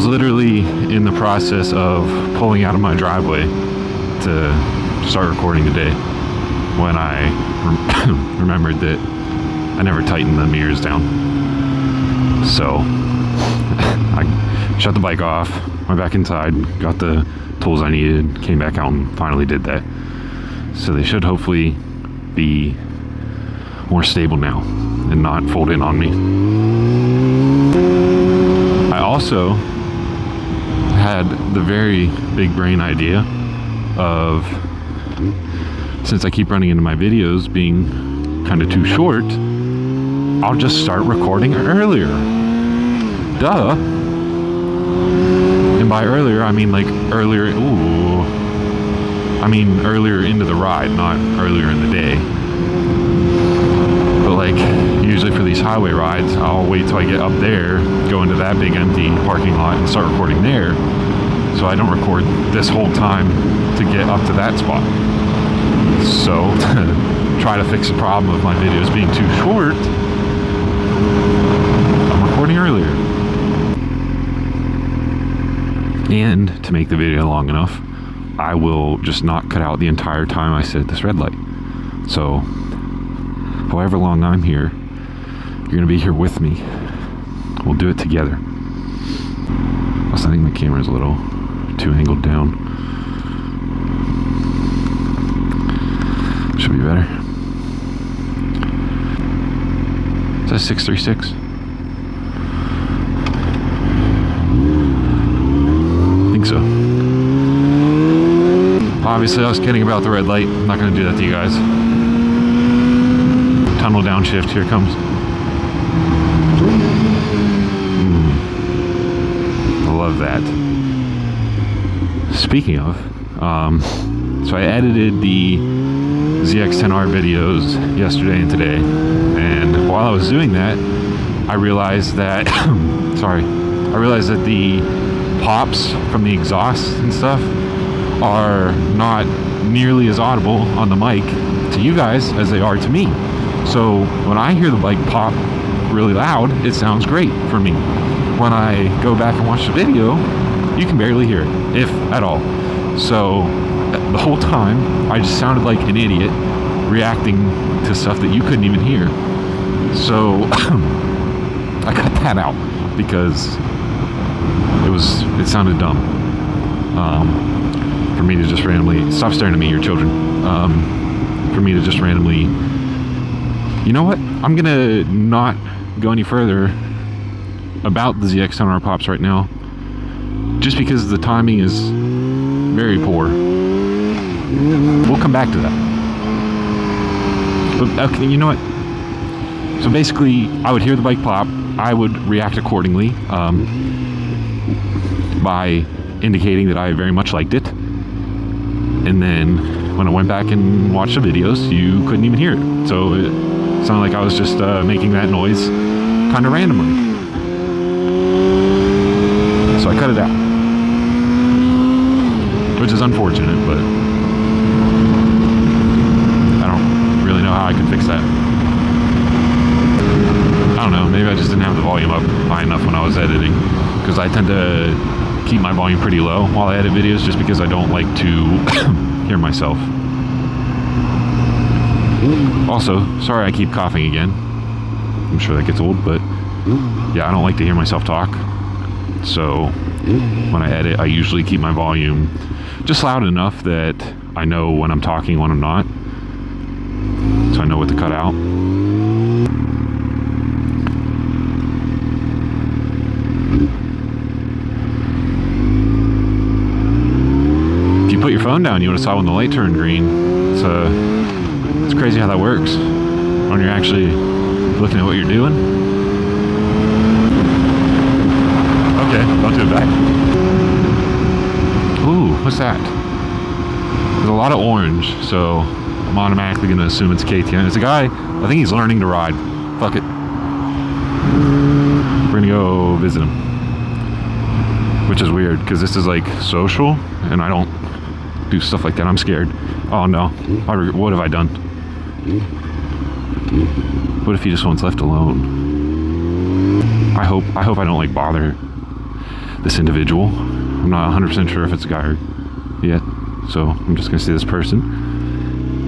literally in the process of pulling out of my driveway to start recording today when I remembered that I never tightened the mirrors down. So I shut the bike off, went back inside, got the tools I needed, came back out and finally did that. So they should hopefully be more stable now and not fold in on me. I also had the very big brain idea of, since I keep running into my videos being kind of too short, I'll just start recording earlier. Duh. And by earlier, I mean like earlier, earlier into the ride, not earlier in the day. But like, usually for these highway rides, I'll wait till I get up there, go into that big empty parking lot and start recording there. So I don't record this whole time to get up to that spot. So, try to fix the problem of my videos being too short, I'm recording earlier. And to make the video long enough, I will just not cut out the entire time I sit at this red light. So, however long I'm here, you're gonna be here with me. We'll do it together. Also, I think my camera's a little too angled down. Should be better. Is that 636? I think so. Obviously, I was kidding about the red light. I'm not going to do that to you guys. Tunnel downshift, here it comes. I love that. Speaking of, so I edited the ZX-10R videos yesterday and today, and while I was doing that, I realized that the pops from the exhaust and stuff are not nearly as audible on the mic to you guys as they are to me. So when I hear the bike pop really loud, it sounds great for me. When I go back and watch the video, you can barely hear it, if at all. So the whole time, I just sounded like an idiot reacting to stuff that you couldn't even hear. So I cut that out because it sounded dumb. For me to just randomly, stop staring at me, your children. For me to just randomly, you know what? I'm gonna not go any further about the ZX-10R pops right now, just because the timing is very poor. We'll come back to that. But okay, you know what? So basically, I would hear the bike pop, I would react accordingly by indicating that I very much liked it. And then when I went back and watched the videos, you couldn't even hear it. So it sounded like I was just making that noise kind of randomly. So I cut it out, which is unfortunate, but I don't really know how I could fix that. I don't know, maybe I just didn't have the volume up high enough when I was editing, because I tend to keep my volume pretty low while I edit videos just because I don't like to hear myself. Also, sorry I keep coughing again. I'm sure that gets old, but yeah, I don't like to hear myself talk. So when I edit, I usually keep my volume just loud enough that I know when I'm talking, when I'm not. So I know what to cut out. If you put your phone down, you would have saw when the light turned green. It's crazy how that works when you're actually looking at what you're doing. Okay, don't do it back. Ooh, what's that? There's a lot of orange, so I'm automatically going to assume it's KTM. It's a guy, I think he's learning to ride. Fuck it. We're going to go visit him. Which is weird, because this is like social, and I don't do stuff like that. I'm scared. Oh no. What have I done? What if he just wants left alone? I hope I don't like bother this individual. I'm not 100% sure if it's a guy yet, so I'm just gonna say this person.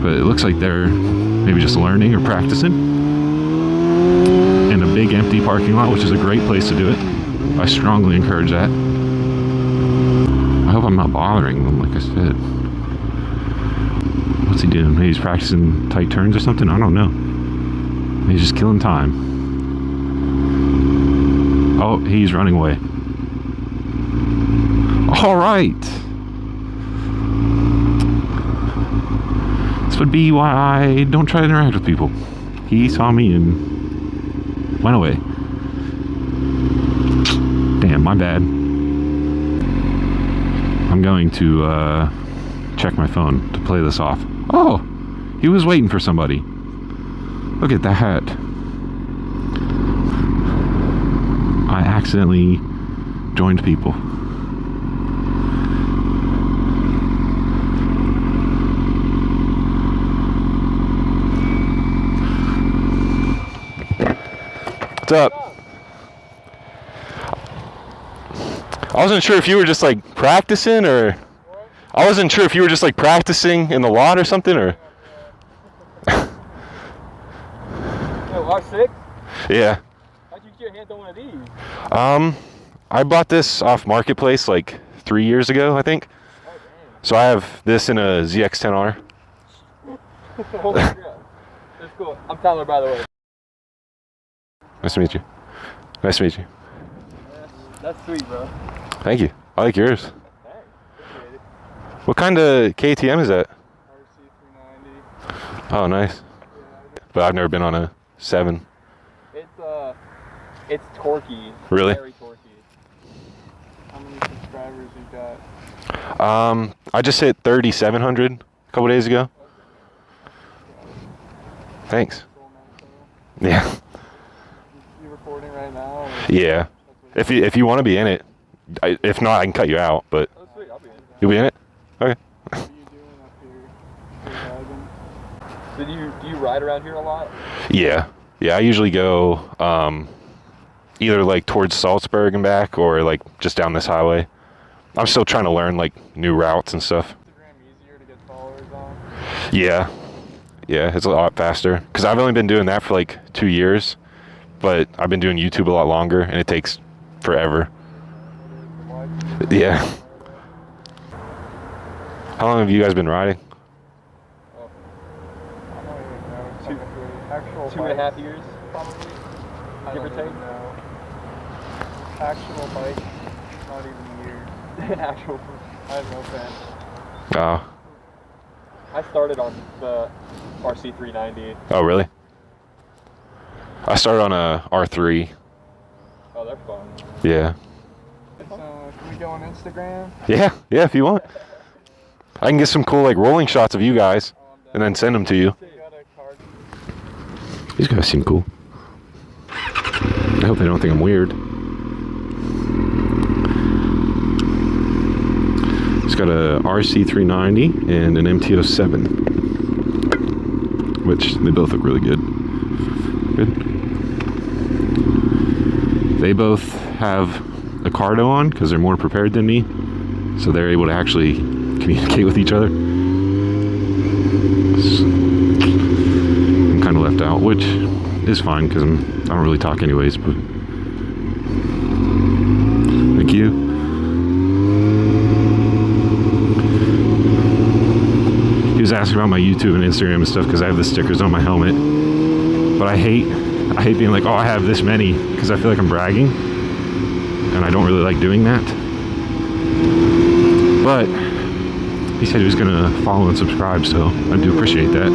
But it looks like they're maybe just learning or practicing in a big empty parking lot, which is a great place to do it. I strongly encourage that. I hope I'm not bothering them, like I said. What's he doing? Maybe he's practicing tight turns or something? I don't know. Maybe he's just killing time. Oh, he's running away. All right. This would be why I don't try to interact with people. He saw me and went away. Damn, my bad. I'm going to check my phone to play this off. Oh, he was waiting for somebody. Look at that. I accidentally joined people. What's up? I wasn't sure if you were just like practicing or... I wasn't sure if you were just like practicing in the lot or something or... Yo, R6? Yeah. How'd you get your hands on one of these? I bought this off Marketplace like 3 years ago, I think. Oh, So I have this in a ZX-10R. Holy crap. That's cool. I'm Tyler, by the way. Nice to meet you. Nice to meet you. That's sweet, bro. Thank you. I like yours. Thanks. Appreciate it. What kind of KTM is that? RC390. Oh, nice. Yeah, But I've never been on a 7. it's torquey. Really? Very torquey. How many subscribers you got? I just hit 3,700 a couple days ago. Thanks. Yeah. You recording right now? Or? Yeah. If you want to be in it, if not, I can cut you out. But Oh, sweet. I'll be in. you'll be in it. Okay. What are you doing up here? Do you ride around here a lot? Yeah. Yeah. I usually go either like towards Salzburg and back, or like just down this highway. I'm still trying to learn like new routes and stuff. Instagram easier to get followers on? Yeah. Yeah, it's a lot faster. Because I've only been doing that for like 2 years, but I've been doing YouTube a lot longer, and it takes forever. Yeah. How long have you guys been riding? Oh, I don't even know. Actual 2.5 years, probably. Give or take. Actual bike, not even a year. Actual, I have no fan. Oh. I started on the RC390. Oh, really? I started on a R3. Oh, they're fun. Yeah. Can we go on Instagram? Yeah, if you want. I can get some cool like rolling shots of you guys and then send them to you. These guys seem cool. I hope they don't think I'm weird. It's got a RC390 and an MT-07, which they both look really good. They both have a Cardo on because they're more prepared than me, so they're able to actually communicate with each other. I'm kind of left out, which is fine because I don't really talk anyways. But thank you. He was asking about my YouTube and Instagram and stuff because I have the stickers on my helmet. But I hate being like, oh, I have this many, because I feel like I'm bragging, and I don't really like doing that. But he said he was gonna follow and subscribe, so I do appreciate that.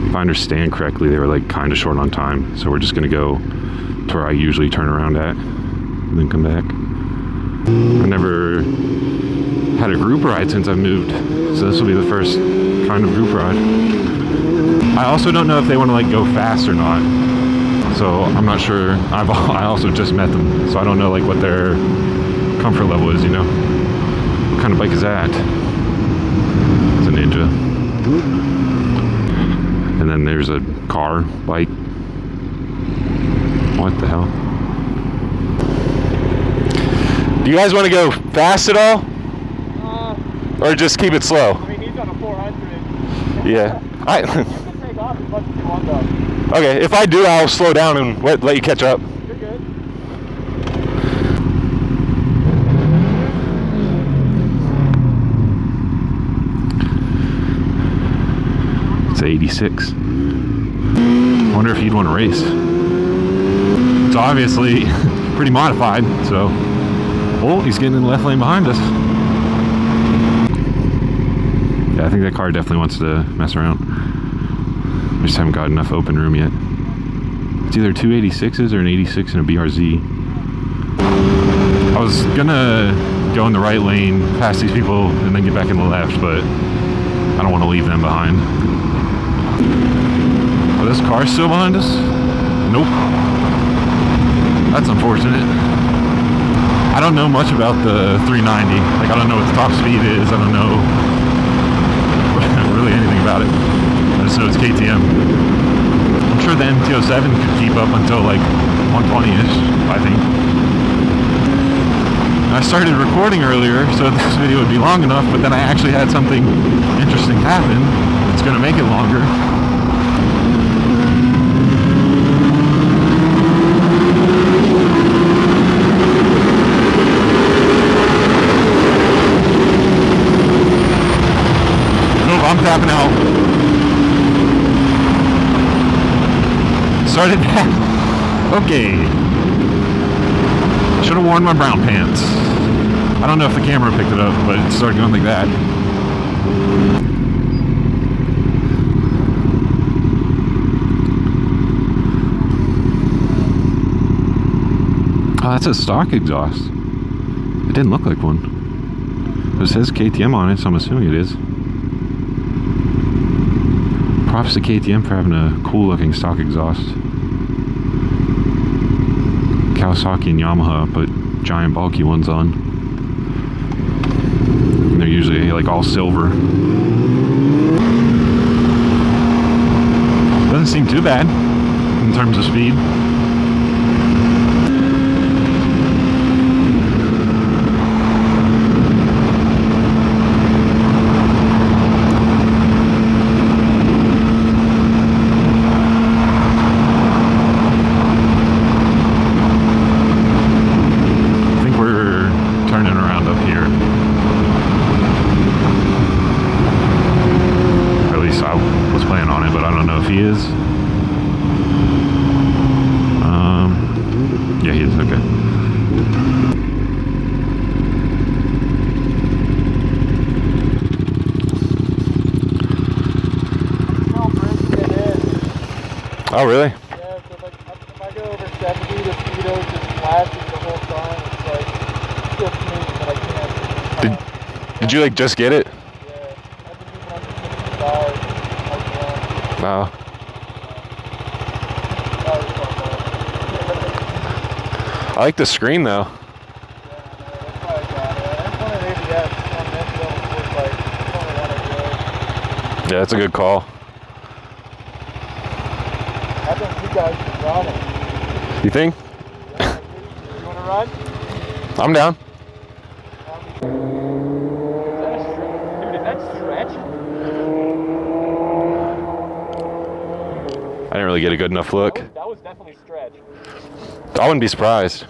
If I understand correctly, they were like kind of short on time, so we're just gonna go to where I usually turn around at and then come back. I never had a group ride since I've moved, so this will be the first kind of group ride. I also don't know if they want to like go fast or not, so I'm not sure. I also just met them, so I don't know like what their comfort level is, you know. What kind of bike is that? It's a Ninja. And then there's a car bike. What the hell? Do you guys want to go fast at all? Or just keep it slow? I mean, he's on a 400. Yeah. You can take off as much as you want, though. Okay, if I do, I'll slow down and let you catch up. You're good. It's 86. Wonder if he'd want to race. It's obviously pretty modified, so. Oh, he's getting in the left lane behind us. Yeah, I think that car definitely wants to mess around. We just haven't got enough open room yet. It's either two 86s or an 86 and a BRZ. I was gonna go in the right lane past these people and then get back in the left, but I don't want to leave them behind. Oh, this car's still behind us? Nope. That's unfortunate. I don't know much about the 390. Like, I don't know what the top speed is. I don't know really anything about it. I just know it's KTM. I'm sure the MT-07 could keep up until like 120-ish, I think. I started recording earlier, so this video would be long enough, but then I actually had something interesting happen. It's gonna make it longer. I'm tapping out. Started back. Okay. Should have worn my brown pants. I don't know if the camera picked it up, but it started going like that. Oh, that's a stock exhaust. It didn't look like one. It says KTM on it, so I'm assuming it is. Props to KTM for having a cool looking stock exhaust. Kawasaki and Yamaha put giant bulky ones on. And they're usually like all silver. Doesn't seem too bad in terms of speed. He is. Yeah, he is. Okay. Oh, really? Yeah, so if I go over 70, the speedo just flashes the whole time. It's like, still smooth, but I can't. Did you like just get it? Yeah, I've been moving under 65. Wow. I like the screen though. Yeah, that's a good call. I think you guys should run it. You think? Yeah, you want to run? I'm down. Dude, is that stretch? I didn't really get a good enough look. That was definitely stretch. I wouldn't be surprised.